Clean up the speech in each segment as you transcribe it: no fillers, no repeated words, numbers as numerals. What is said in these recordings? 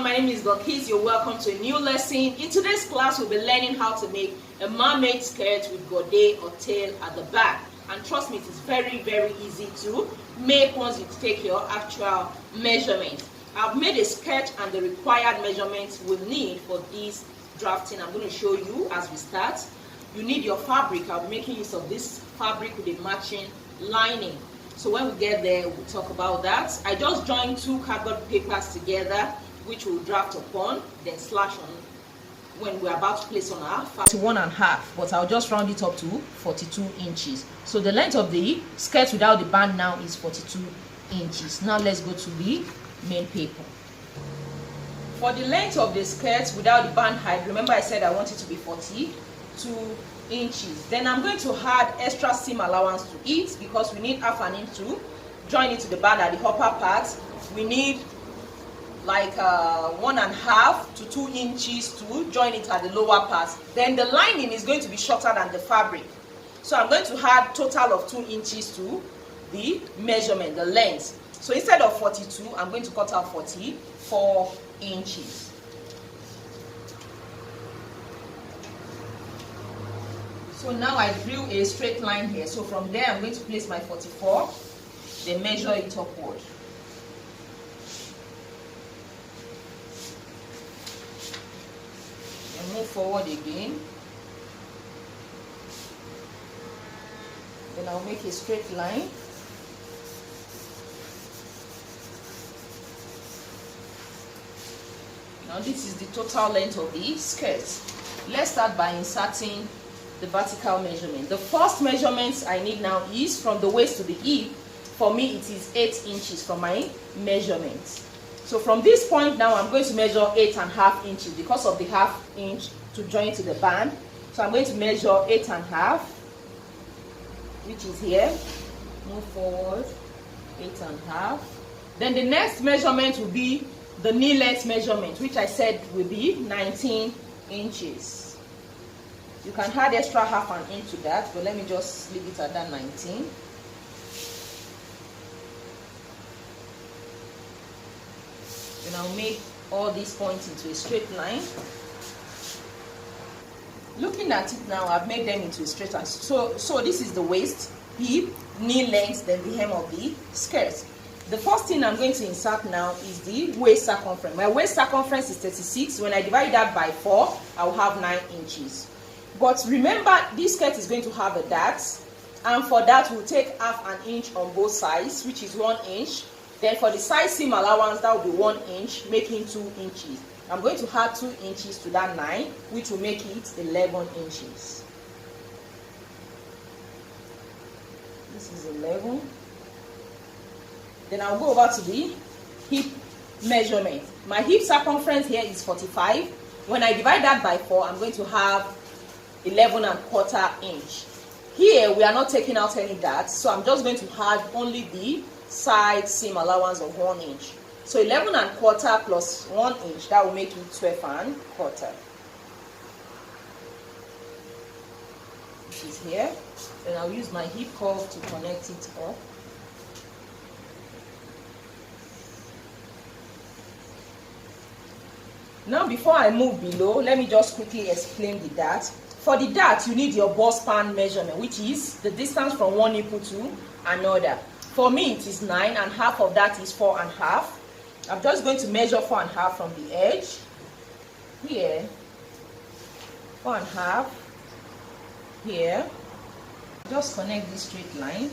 My name is Lokis. You're welcome to a new lesson. In today's class, we'll be learning how to make a mermaid skirt with godet or tail at the back. And trust me, it is very, very easy to make once you take your actual measurement. I've made a sketch and the required measurements we'll need for this drafting. I'm going to show you as we start. You need your fabric. I'll be making use of this fabric with a matching lining. So when we get there, we'll talk about that. I just joined two cardboard papers together, which we'll draft upon, then slash on when we're about to place on our fabric. To 1.5, but I'll just round it up to 42 inches. So the length of the skirt without the band now is 42 inches. Now let's go to the main paper. For the length of the skirt without the band height, remember I said I want it to be 42 inches. Then I'm going to add extra seam allowance to it because we need half an inch to join it to the band at the upper part. We need like 1.5 to 2 inches to join it at the lower part. Then the lining is going to be shorter than the fabric, so I'm going to add total of 2 inches to the measurement, the length. So instead of 42, I'm going to cut out 44 inches. So now I drew a straight line here. So from there I'm going to place my 44, then measure it upward. Move forward again. Then I'll make a straight line. Now this is the total length of the skirt. Let's start by inserting the vertical measurement. The first measurements I need now is from the waist to the hip. For me it is 8 inches from my measurement. So from this point now, I'm going to measure 8.5 inches because of the ½ inch to join to the band. So I'm going to measure 8.5, which is here. Move forward, 8.5. Then the next measurement will be the knee length measurement, which I said will be 19 inches. You can add extra ½ an inch to that, but let me just leave it at that 19. Then I'll make all these points into a straight line. Looking at it now, I've made them into a straight line. So this is the waist, hip, knee length, then the hem of the skirt. The first thing I'm going to insert now is the waist circumference. My waist circumference is 36. When I divide that by 4, I'll have 9 inches. But remember, this skirt is going to have a dart, and for that we'll take ½ an inch on both sides, which is 1 inch. Then for the side seam allowance, that will be 1 inch, making 2 inches. I'm going to add 2 inches to that 9, which will make it 11 inches. This is 11. Then I'll go over to the hip measurement. My hip circumference here is 45. When I divide that by 4, I'm going to have 11.25 inch. Here we are not taking out any darts, so I'm just going to add only the side seam allowance of 1 inch. So 11.25 plus 1 inch, that will make it 12.25. This is here. Then I'll use my hip curve to connect it up. Now before I move below, let me just quickly explain the dart. For the dart, you need your bust span measurement, which is the distance from one nipple to another. For me, it is 9, and half of that is 4.5. I'm just going to measure 4.5 from the edge. Here, 4.5. Here, just connect this straight line.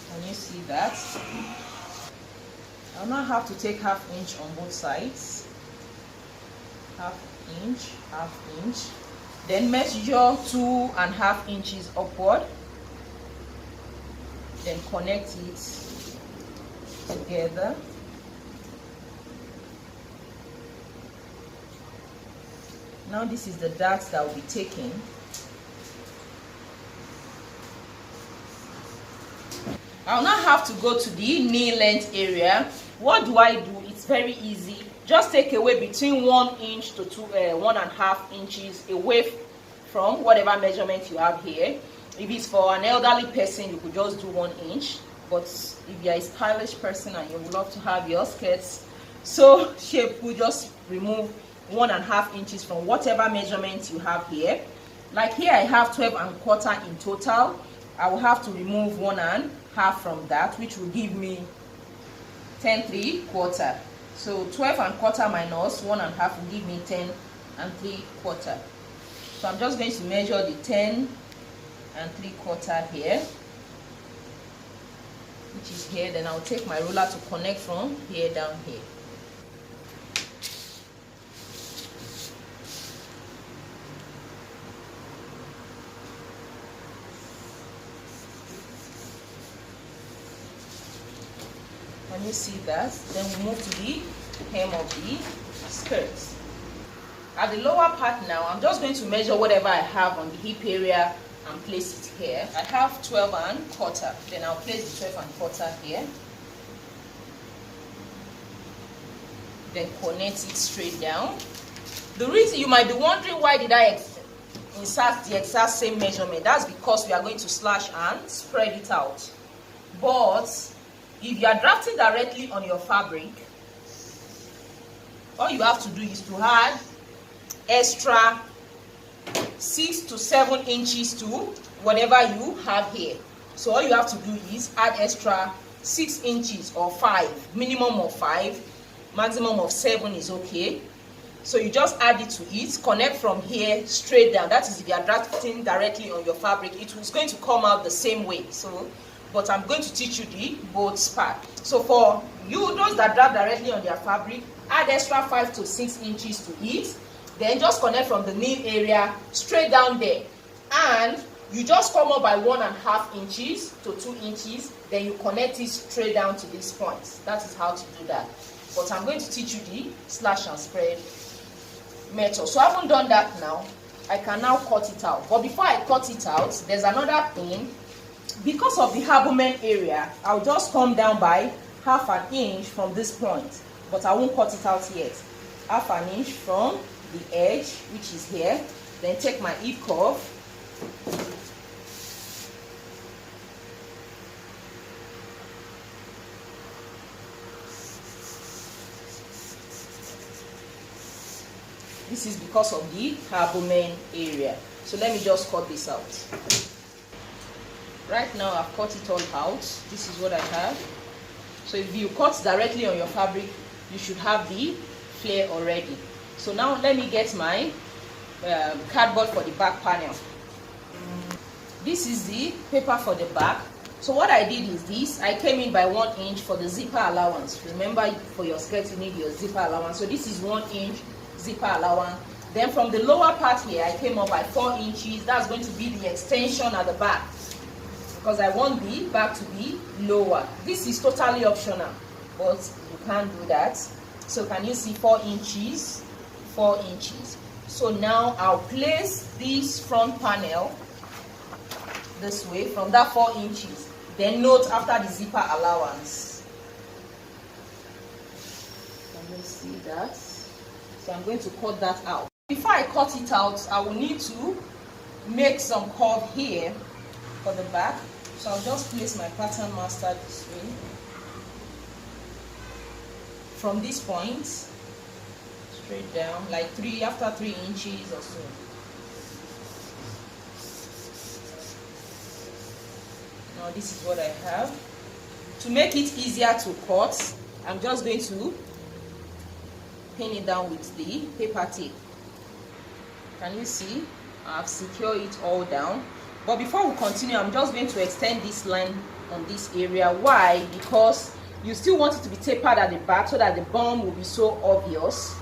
Can you see that? I'll now have to take ½ inch on both sides. ½ inch. Then measure 2.5 inches upward. Then connect it together. Now this is the dart that will be taken. I'll now have to go to the knee length area. What do? It's very easy. Just take away between 1 inch to 1.5 inches away from whatever measurement you have here. If it's for an elderly person, you could just do 1 inch. but if you're a stylish person and you would love to have your skirts so shape, we just remove 1.5 inches from whatever measurement you have here. Like here I have 12.25 in total. I will have to remove 1.5 from that, which will give me 10.75. So 12.25 minus 1.5 will give me 10.75. So I'm just going to measure the 10.75 here, which is here. Then I'll take my ruler to connect from here down here. When you see that, then we move to the hem of the skirt. At the lower part now, I'm just going to measure whatever I have on the hip area and place it here. I have 12.25. Then I'll place the 12.25 here. Then connect it straight down. The reason you might be wondering why did I insert the exact same measurement, that's because we are going to slash and spread it out. But if you are drafting directly on your fabric, all you have to do is to add extra 6 to 7 inches to whatever you have here. So all you have to do is add extra 6 inches or 5, minimum of 5, maximum of 7 is okay. So you just add it to it, connect from here straight down. That is if you are drafting directly on your fabric, it was going to come out the same way. So but I'm going to teach you the both part. So for you, those that draft directly on their fabric, add extra 5 to 6 inches to it. Then just connect from the knee area straight down there. And you just come up by 1.5 inches to 2 inches. Then you connect it straight down to this point. That is how to do that. But I'm going to teach you the slash and spread method. So I haven't done that now. I can now cut it out. But before I cut it out, there's another thing. Because of the abdomen area, I'll just come down by 1/2 inch from this point, but I won't cut it out yet. 1/2 inch from the edge, which is here. Then take my hip curve. This is because of the abdomen area. So let me just cut this out. Right now I've cut it all out. This is what I have. So if you cut directly on your fabric, you should have the flare already. So now let me get my cardboard for the back panel. This is the paper for the back. So what I did is this. I came in by 1 inch for the zipper allowance. Remember, for your skirt you need your zipper allowance. So this is 1 inch zipper allowance. Then from the lower part here, I came up by 4 inches. That's going to be the extension at the back, because I want the back to be lower. This is totally optional, but you can't do that. So can you see 4 inches, 4 inches. So now I'll place this front panel this way from that 4 inches. Then note after the zipper allowance. Can you see that? So I'm going to cut that out. Before I cut it out, I will need to make some curve here for the back. So I'll just place my pattern master this way. From this point, straight down, like after 3 inches or so. Now this is what I have. To make it easier to cut, I'm just going to pin it down with the paper tape. Can you see? I've secured it all down. But before we continue, I'm just going to extend this line on this area. Why? Because you still want it to be tapered at the back so that the bum will be so obvious.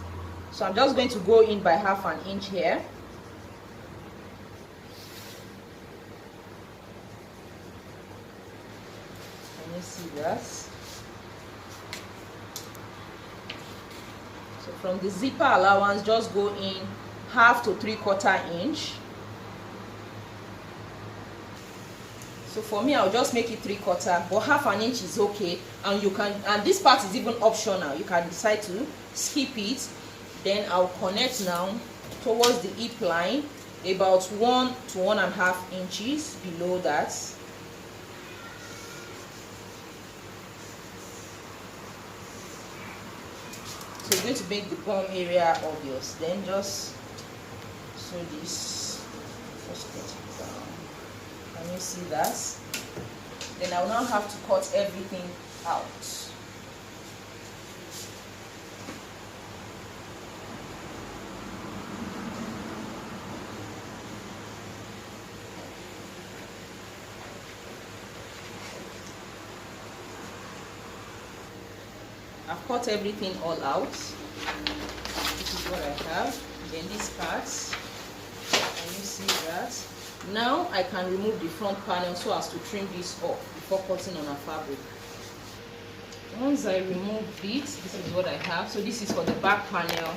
So I'm just going to go in by 1/2 inch here. Can you see that? So from the zipper allowance, just go in 1/2 to 3/4 inch. So for me, I'll just make it 3/4, but 1/2 inch is okay. And you can, and this part is even optional. You can decide to skip it. Then I'll connect now towards the hip line, about 1 to 1.5 inches below that. So you're going to make the bum area obvious. Then just sew this. Just cut it down. Can you see that? Then I will now have to cut everything out. I've cut everything all out. This is what I have. Then these parts. Can you see that? Now I can remove the front panel so as to trim this off before cutting on a fabric. Once I remove it, this is what I have. So this is for the back panel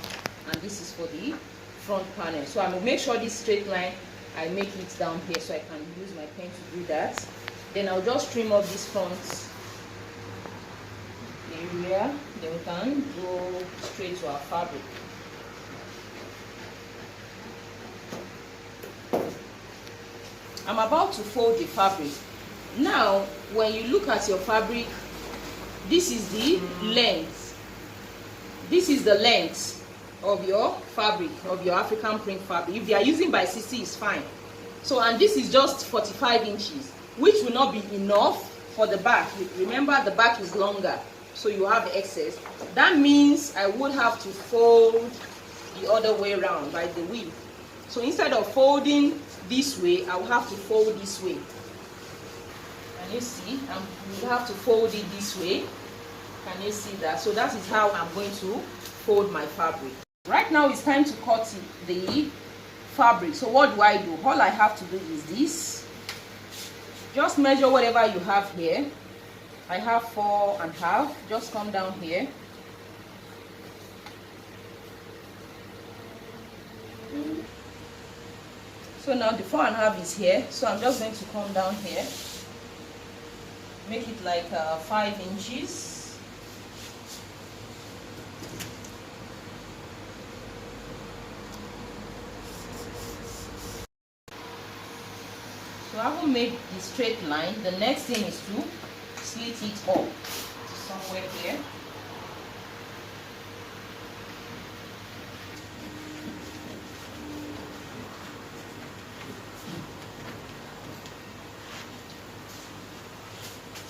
and this is for the front panel. So I'm going to make sure this straight line, I make it down here so I can use my pen to do that. Then I'll just trim up this front area, then we can go straight to our fabric. I'm about to fold the fabric. Now, when you look at your fabric, this is the length. This is the length of your fabric, of your African print fabric. If they are using by 60, it's fine. So, and this is just 45 inches, which will not be enough for the back. Remember, the back is longer, so you have excess. That means I would have to fold the other way around by the width. So instead of folding this way, I will have to fold this way. Can you see? You have to fold it this way. Can you see that? So that is how I'm going to fold my fabric. Right now it's time to cut the fabric. So what do? All I have to do is this. Just measure whatever you have here. I have 4.5. Just come down here. So now the 4.5 is here. So I'm just going to come down here. Make it like 5 inches. So I will make the straight line. The next thing is to slit it up to somewhere here.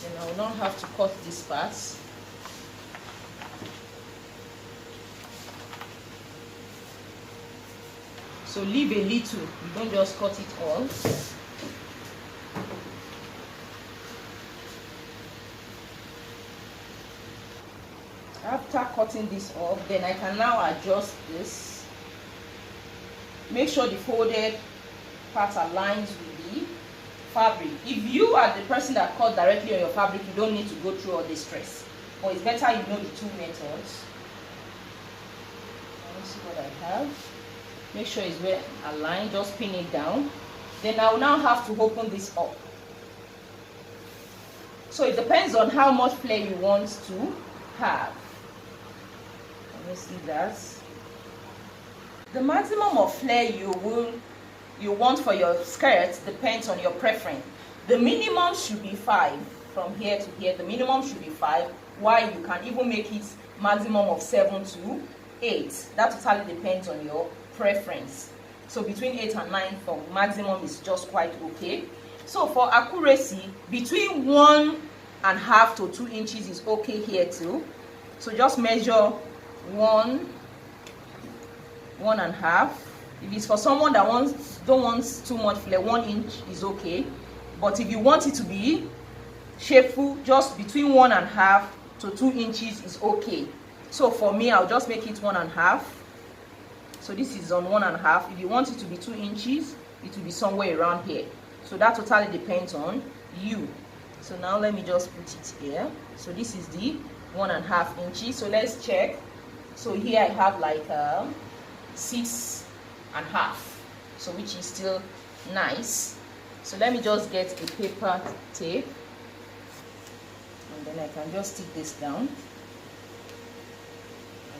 Then I will not have to cut these parts. So leave a little, you don't just cut it all. After cutting this off, then I can now adjust this. Make sure the folded part aligns with the fabric. If you are the person that cut directly on your fabric, you don't need to go through all this stress. But it's better you know the two methods. Let me see what I have. Make sure it's well aligned, just pin it down. Then I will now have to open this up. So it depends on how much flare you want to have. Let me see that. The maximum of flare you want for your skirt depends on your preference. The minimum should be 5 from here to here. The minimum should be 5. While you can even make it maximum of 7 to 8. That totally depends on your preference. So between 8 and 9 for maximum is just quite okay. So for accuracy, between 1.5 to 2 inches is okay here too. So just measure 1.5. If it's for someone that don't want too much flare, 1 inch is okay. But if you want it to be shapeful, just between 1.5 to 2 inches is okay. So for me, I'll just make it 1.5. So this is on 1.5. If you want it to be 2 inches, it will be somewhere around here. So that totally depends on you. So now let me just put it here. So this is the 1.5 inches. So let's check. So here I have like 6.5. So which is still nice. So let me just get a paper tape. And then I can just stick this down.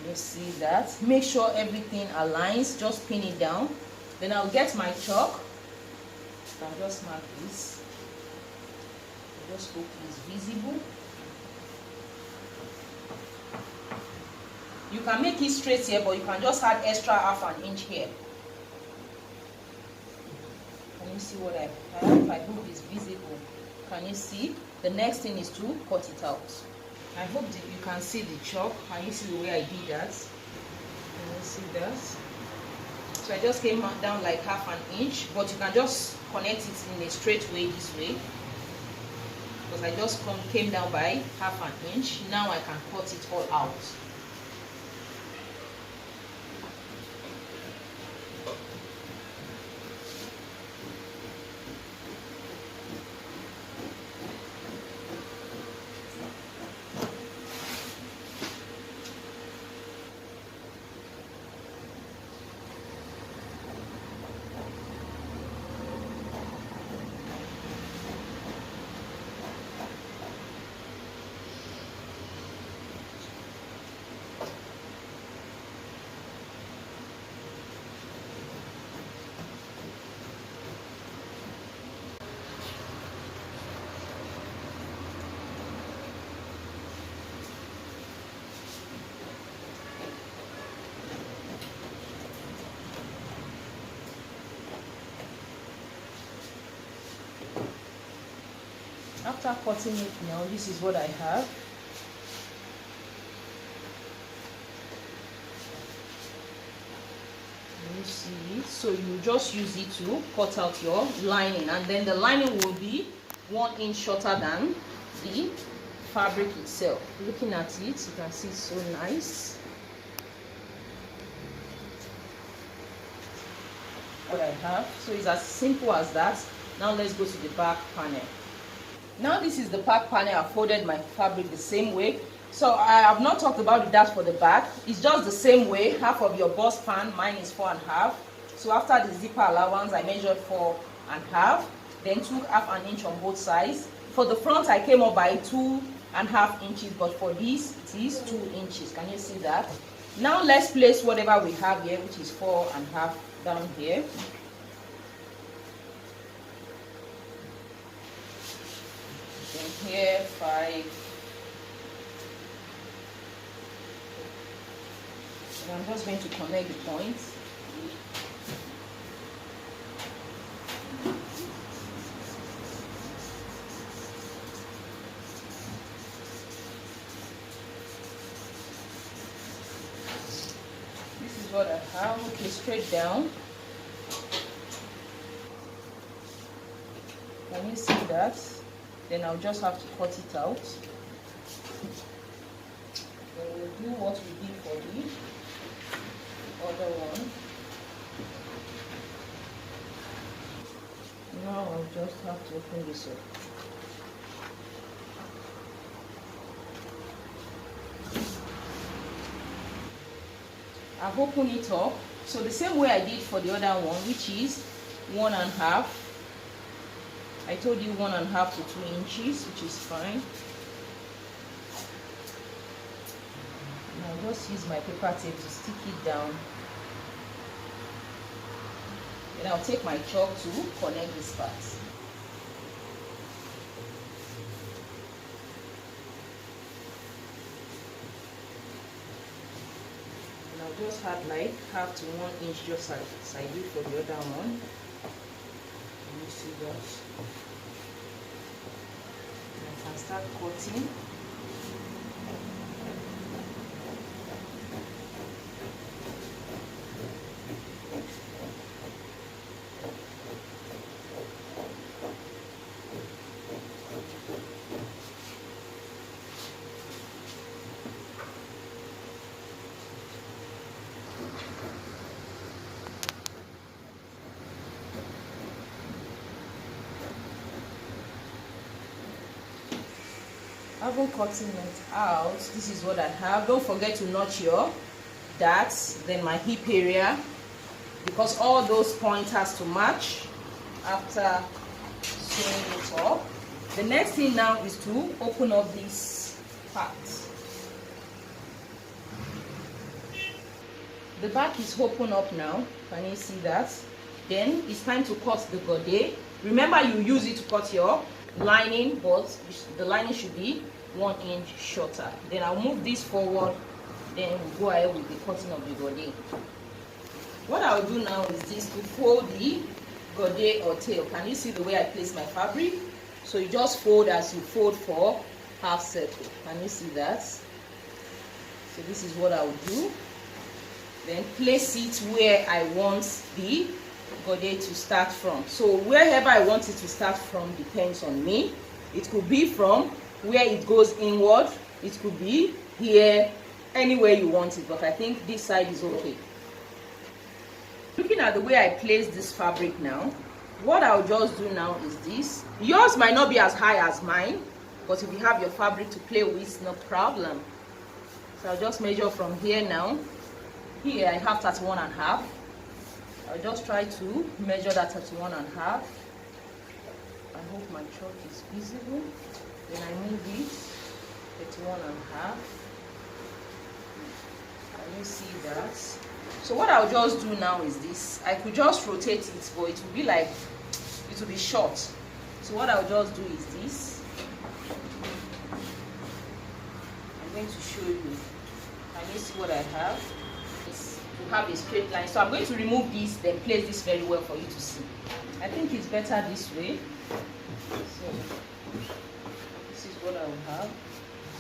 You see that. Make sure everything aligns. Just pin it down. Then I'll get my chalk. I'll just mark this. Just hope it's visible. You can make it straight here, but you can just add extra half an inch here. Can you see what I have? I hope it's visible. Can you see? The next thing is to cut it out. I hope that you can see the chalk. Can you see the way I did that? Can you see that? So I just came down like half an inch, but you can just connect it in a straight way this way. Because I just came down by half an inch. Now I can cut it all out. After cutting it now, this is what I have. You see it? So you just use it to cut out your lining, and then the lining will be 1 inch shorter than the fabric itself. Looking at it, you can see it's so nice. What I have. So it's as simple as that. Now let's go to the back panel. Now this is the back panel. I folded my fabric the same way. So I have not talked about the dash for the back. It's just the same way. Half of your bust pan, mine is 4.5. So after the zipper allowance, I measured 4.5. Then took half an inch on both sides. For the front, I came up by 2.5 inches, but for this, it is 2 inches. Can you see that? Now let's place whatever we have here, which is 4.5 down here. Then here 5. And I'm just going to connect the points. This is what I have. Okay, straight down. Can you see that? Then I'll just have to cut it out. Then we'll do what we did for the other one. Now I'll just have to open this up. I've opened it up. So the same way I did for the other one, which is 1.5. I told you 1.5 to 2 inches, which is fine. And I'll just use my paper tape to stick it down. Then I'll take my chalk to connect this part. And I'll just add like half to 1 inch, just as I did for the other one. You see that? And I can start cutting. After cutting it out, this is what I have. Don't forget to notch your darts, then my hip area, because all those points has to match after sewing it up. The next thing now is to open up this part. The back is open up now. Can you see that? Then it's time to cut the godet. Remember, you use it to cut your lining, but the lining should be 1 inch shorter. Then I'll move this forward then we'll go ahead with the cutting of the godet. What I'll do now is this, to fold the godet or tail. Can you see the way I place my fabric? So you just fold as you fold for half circle. Can you see that? So this is what I'll do. Then place it where I want the godet to start from. So wherever I want it to start from depends on me. It could be from where it goes inward, it could be here, anywhere you want it, but I think this side is okay. Looking at the way I place this fabric now, what I'll just do now is this. Yours might not be as high as mine, but if you have your fabric to play with, no problem. So I'll just measure from here now. Here I have 31.5. I'll just try to measure that 31.5. I hope my chalk is visible. Then I move it 31.5. Can you see that? So what I'll just do now is this. I could just rotate it, but it will be like, it will be short. So what I'll just do is this. I'm going to show you. Can you see what I have? It's to have a straight line. So I'm going to remove this, then place this very well for you to see. I think it's better this way. So this is what I will have.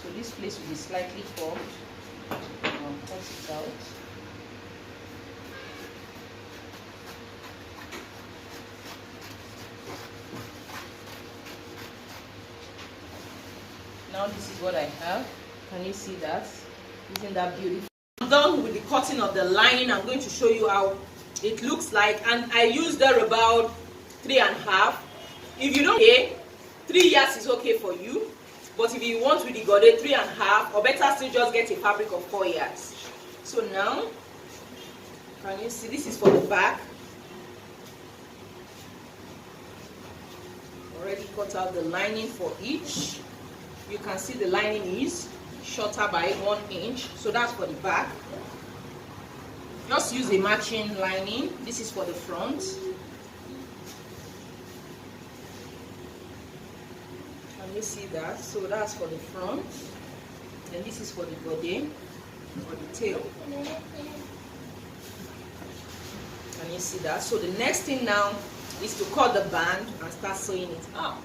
So this place will be slightly curved. I'll cut it out. Now this is what I have. Can you see that? Isn't that beautiful? I'm done with the cutting of the lining. I'm going to show you how it looks like, and I used there about 3.5. If you don't pay, 3 yards is okay for you, but if you want with the godet 3.5, or better still, just get a fabric of 4 yards. So now, can you see, this is for the back. Already cut out the lining for each. You can see the lining is shorter by 1 inch, so that's for the back. Just use a matching lining. This is for the front. Can you see that? So that's for the front, and this is for the godet, for the tail. Can you see that? So the next thing now is to cut the band and start sewing it up.